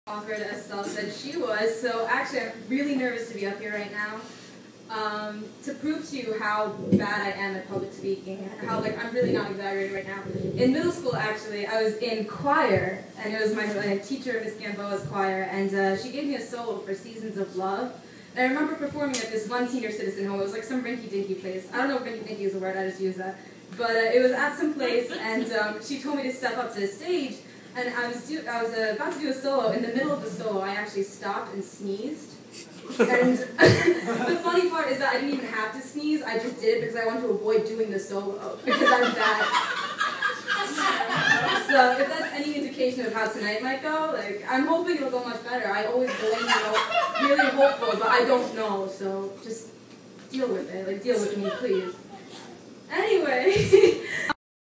awkward as Sal said she was, so actually I'm really nervous to be up here right now. To prove to you how bad I am at public speaking, and how I'm really not exaggerating right now. In middle school, actually, I was in choir, and it was my teacher, Miss Gamboa's choir, and she gave me a solo for Seasons of Love. And I remember performing at this one senior citizen home. It was like some rinky-dinky place. I don't know if rinky-dinky is a word, I just use that. But it was at some place, and she told me to step up to the stage, and I was about to do a solo. In the middle of the solo, I actually stopped and sneezed. And the funny part is that I didn't even have to sneeze, I just did it because I wanted to avoid doing the solo, because I'm bad. So if that's any indication of how tonight might go, I'm hoping it'll go much better. I always go in, really hopeful, but I don't know, so just deal with it, deal with me, please. Anyway,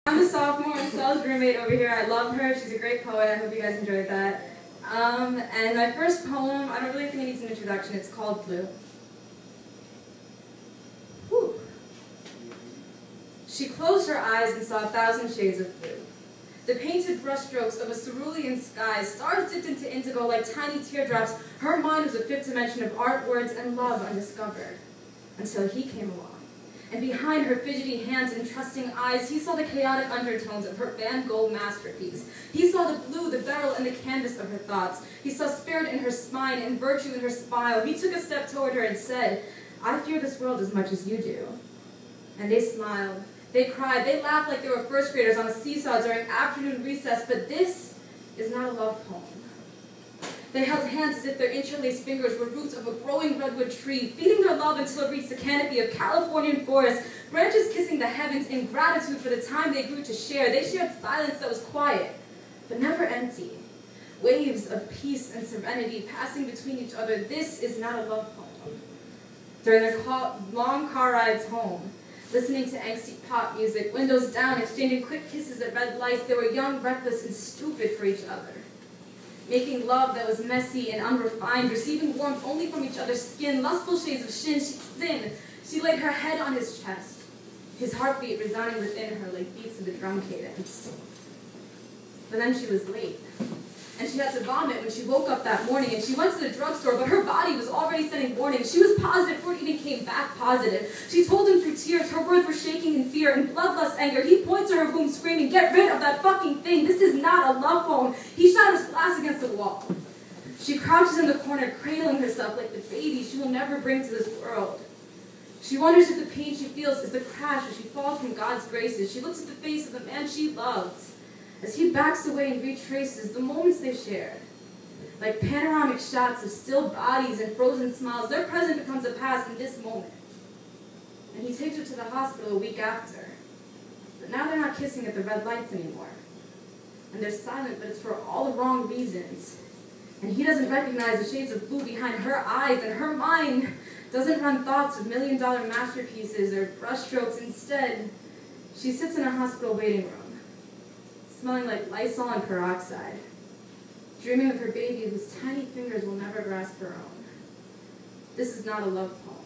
I'm a sophomore, I'm Sal's roommate over here. I love her, she's a great poet, I hope you guys enjoyed that. And my first poem, I don't really think it needs an introduction, it's called Blue. Whew. She closed her eyes and saw 1,000 shades of blue. The painted brushstrokes of a cerulean sky, stars dipped into indigo like tiny teardrops. Her mind was a fifth dimension of art, words, and love undiscovered. Until he came along. And behind her fidgety hands and trusting eyes, he saw the chaotic undertones of her Van Gogh masterpiece. He saw the blue, the beryl, and the canvas of her thoughts. He saw spirit in her spine and virtue in her smile. He took a step toward her and said, "I fear this world as much as you do." And they smiled. They cried. They laughed like they were first graders on a seesaw during afternoon recess, but this is not a love poem. They held hands as if their interlaced fingers were roots of a growing redwood tree, feeding their love until it reached the canopy of Californian forests, branches kissing the heavens in gratitude for the time they grew to share. They shared silence that was quiet, but never empty. Waves of peace and serenity passing between each other. This is not a love poem. During their long car rides home, listening to angsty pop music, windows down, exchanging quick kisses at red lights, they were young, reckless, and stupid for each other. Making love that was messy and unrefined, receiving warmth only from each other's skin, lustful shades of sin. She laid her head on his chest, his heartbeat resounding within her like beats of a drum cadence. But then she was late, and she had to vomit when she woke up that morning, and she went to the drugstore, but her body was already sending warnings. She was positive before it even came back positive. She told him through tears, her words were shaking in fear and bloodlust anger. He points to her womb screaming, "Get rid of that fucking thing! This is not a love poem!" He shatters glass against the wall. She crouches in the corner, cradling herself like the baby she will never bring to this world. She wonders if the pain she feels is the crash as she falls from God's graces. She looks at the face of the man she loves as he backs away and retraces the moments they shared. Like panoramic shots of still bodies and frozen smiles, their present becomes a past in this moment. And he takes her to the hospital a week after. But now they're not kissing at the red lights anymore. And they're silent, but it's for all the wrong reasons. And he doesn't recognize the shades of blue behind her eyes, and her mind doesn't run thoughts of million-dollar masterpieces or brushstrokes. Instead, she sits in a hospital waiting room, smelling like Lysol and peroxide, dreaming of her baby whose tiny fingers will never grasp her own. This is not a love poem.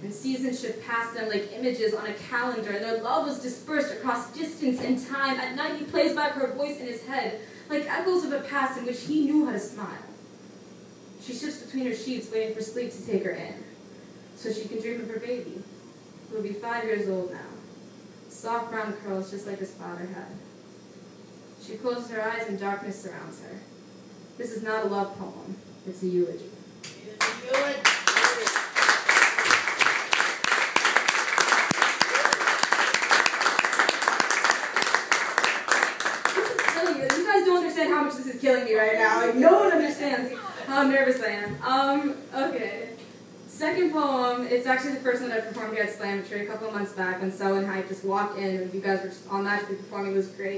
And seasons shift past them like images on a calendar, and their love was dispersed across distance and time. At night he plays back her voice in his head, like echoes of a past in which he knew how to smile. She shifts between her sheets, waiting for sleep to take her in, so she can dream of her baby, who will be 5 years old now. Soft brown curls just like his father had. She closes her eyes and darkness surrounds her. This is not a love poem, it's a eulogy. This is killing you. You guys don't understand how much this is killing me right now. No one understands how nervous I am. Okay. Second poem, it's actually the first one that I performed here at Slammetry a couple of months back when Sal and Hype just walked in and you guys were just all magically performing. It was great.